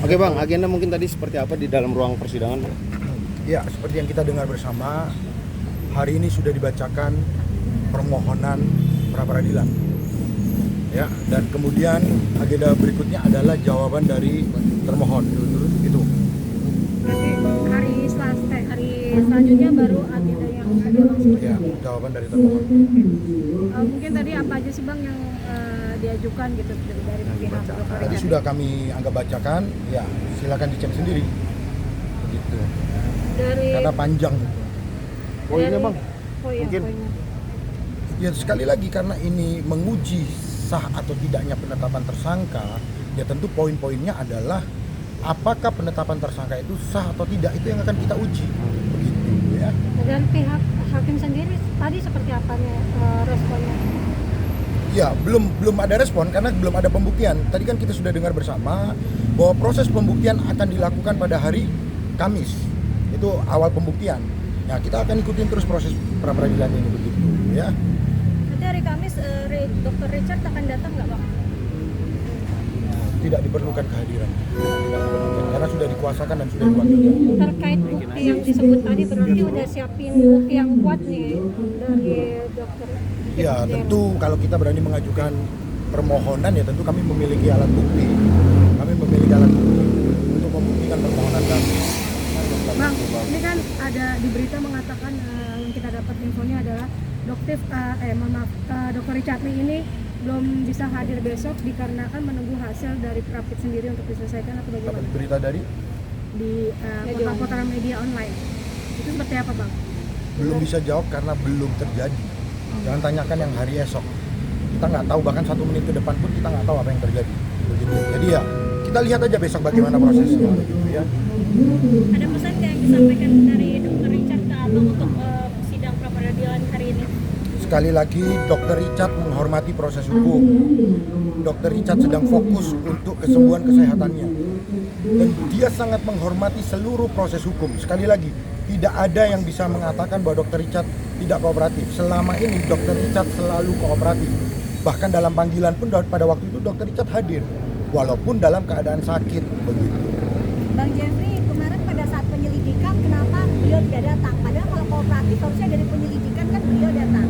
Oke Bang, agenda mungkin tadi seperti apa di dalam ruang persidangan? Ya, seperti yang kita dengar bersama, hari ini sudah dibacakan permohonan pra-peradilan. Ya, dan kemudian agenda berikutnya adalah jawaban dari termohon. Itu. Berarti hari selanjutnya baru agenda yang ada langsung. Ya, jawaban dari termohon. Mungkin tadi apa aja sih Bang yang diajukan gitu dari pihak Dr. Tadi sudah kami anggap bacakan, ya silakan dicek sendiri. Begitu. Dari Karena panjang. Poinnya Bang, mungkin mungkin. Ya sekali lagi karena ini menguji sah atau tidaknya penetapan tersangka, ya tentu poin-poinnya adalah apakah penetapan tersangka itu sah atau tidak, itu yang akan kita uji. Begitu ya. dan pihak hakim sendiri tadi seperti apa nih responnya? Ya, belum ada respon karena belum ada pembuktian. Tadi kan kita sudah dengar bersama bahwa proses pembuktian akan dilakukan pada hari Kamis. Itu awal pembuktian. Ya, kita akan ikutin terus proses pra-peradilan ini begitu ya. Nanti hari Kamis Dr. Richard akan datang nggak Bang? Tidak diperlukan kehadiran. Karena sudah dikuasakan dan sudah diwakili. Terkait bukti yang disebut tadi berarti udah siapin bukti yang kuat nih dari dokter. Ya, tentu kalau kita berani mengajukan permohonan ya tentu kami memiliki alat bukti. Kami memiliki alat bukti untuk membuktikan permohonan kami. Bang, ini kan ada di berita mengatakan yang kita dapat infonya adalah Dr. Richard Lee ini belum bisa hadir besok dikarenakan menunggu hasil dari Prapit sendiri untuk diselesaikan atau bagaimana? Dapat berita dari Di portal media online. Itu seperti apa Bang? belum bisa jawab karena belum terjadi. Jangan tanyakan yang hari esok. Kita nggak tahu, bahkan 1 menit ke depan pun kita nggak tahu apa yang terjadi. Begitu. Jadi ya kita lihat aja besok bagaimana prosesnya. Gitu ya. Ada pesan yang disampaikan dari Dr. Richard ke Abang untuk sidang pra-peradilan hari ini? Sekali lagi, Dr. Richard menghormati proses hukum. Dr. Richard sedang fokus untuk kesembuhan kesehatannya. Dan dia sangat menghormati seluruh proses hukum. Sekali lagi, tidak ada yang bisa mengatakan bahwa Dr. Richard tidak kooperatif. Selama ini Dr. Richard selalu kooperatif. Bahkan dalam panggilan pun pada waktu itu Dr. Richard hadir. Walaupun dalam keadaan sakit. Begitu. Bang Jeffrey, kemarin pada saat penyelidikan kenapa beliau tidak datang? Padahal kalau kooperatif harusnya dari penyelidikan kan beliau datang.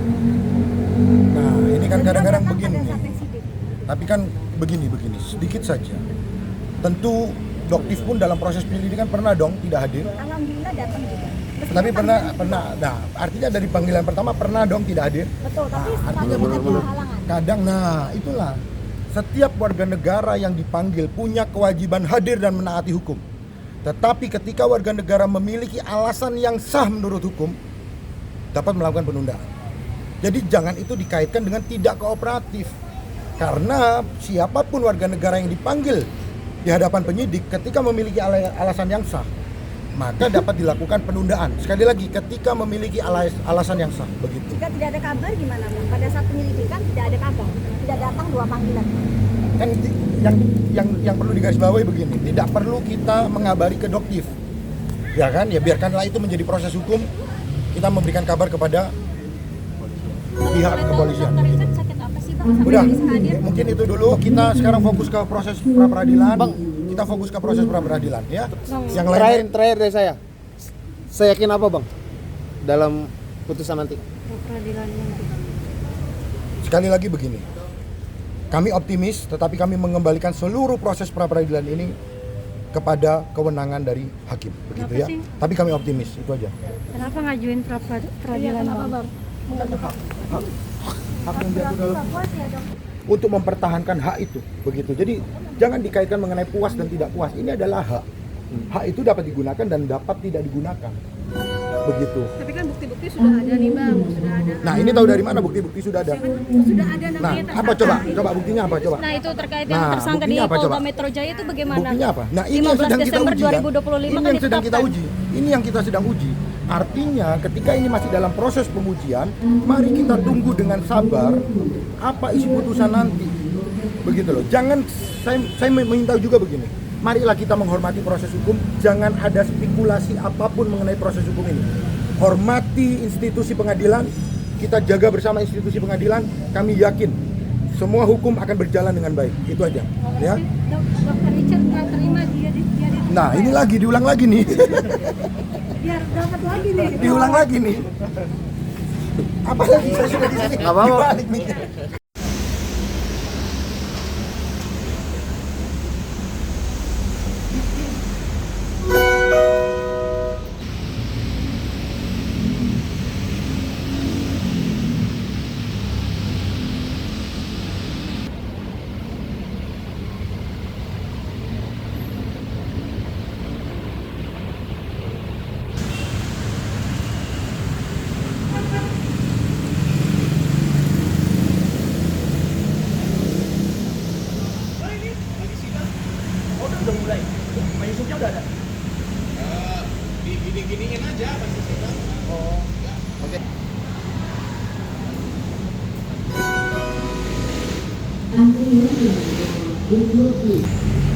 Nah, ini kan Dan kadang-kadang beliau begini. datang pada saat yang sidik. Tapi kan begini, sedikit saja. Tentu Doktif pun dalam proses penyelidikan pernah dong tidak hadir. Alhamdulillah datang juga. Tapi pernah. Nah, artinya dari panggilan pertama pernah dong tidak hadir. Betul, tapi Nah, artinya selalu ada betul-betul halangan. kadang, nah itulah setiap warga negara yang dipanggil punya kewajiban hadir dan menaati hukum. Tetapi ketika warga negara memiliki alasan yang sah menurut hukum, dapat melakukan penundaan. Jadi jangan itu dikaitkan dengan tidak kooperatif. Karena siapapun warga negara yang dipanggil di hadapan penyidik ketika memiliki alasan yang sah, maka dapat dilakukan penundaan. Sekali lagi, ketika memiliki alasan yang sah, begitu. Jika tidak ada kabar gimana Bang? Pada saat penyelidikan tidak ada kabar, tidak datang 2 panggilan. Kan yang perlu digarisbawahi begini, tidak perlu kita mengabari ke Doktif. Ya kan? Ya biarkanlah itu menjadi proses hukum. Kita memberikan kabar kepada pihak kepolisian. Dr. Richard sakit apa sih Bang? Sampai Udah, bisa hadir? mungkin itu dulu. Kita sekarang fokus ke proses pra-peradilan. Kita fokus ke proses pra-peradilan ya. Yang lain Terakhir dari saya yakin apa Bang dalam putusan nanti? Pra-peradilan nanti. sekali lagi begini. Kami optimis, tetapi kami mengembalikan seluruh proses pra-peradilan ini kepada kewenangan dari hakim, begitu ya. Kenapa sih? Tapi kami optimis, itu aja. Kenapa ngajuin pra-peradilan Bang? Hak yang diatur dalam untuk mempertahankan hak itu, begitu. Jadi jangan dikaitkan mengenai puas dan tidak puas. Ini adalah hak. Hak itu dapat digunakan dan dapat tidak digunakan, begitu. Tapi kan bukti-bukti sudah ada nih Bang, sudah ada. Nah, ini tahu dari mana bukti-bukti sudah ada? Sudah ada Nah, namanya apa coba buktinya apa coba? Nah, itu terkait yang Nah, tersangka di buktinya apa, Polda coba? Metro Jaya itu bagaimana? Buktinya apa? Nah, ini yang 15 sedang kita Desember uji kan? 2025 Ini kan yang sedang kita ditetapkan. uji. Ini yang kita sedang uji. Artinya ketika ini masih dalam proses pengujian, mari kita tunggu dengan sabar apa isi putusan nanti. Begitu loh. Jangan saya minta juga begini. Marilah kita menghormati proses hukum, jangan ada spekulasi apapun mengenai proses hukum ini. Hormati institusi pengadilan, kita jaga bersama institusi pengadilan, kami yakin semua hukum akan berjalan dengan baik. Itu aja, ya. Dr. Richard nggak terima dia Nah, ini lagi diulang lagi nih. biar dapat lagi nih. Diulang lagi nih. Apa lagi saya sudah di sini. Nggak apa-apa. Dibalik nih. Antrian yang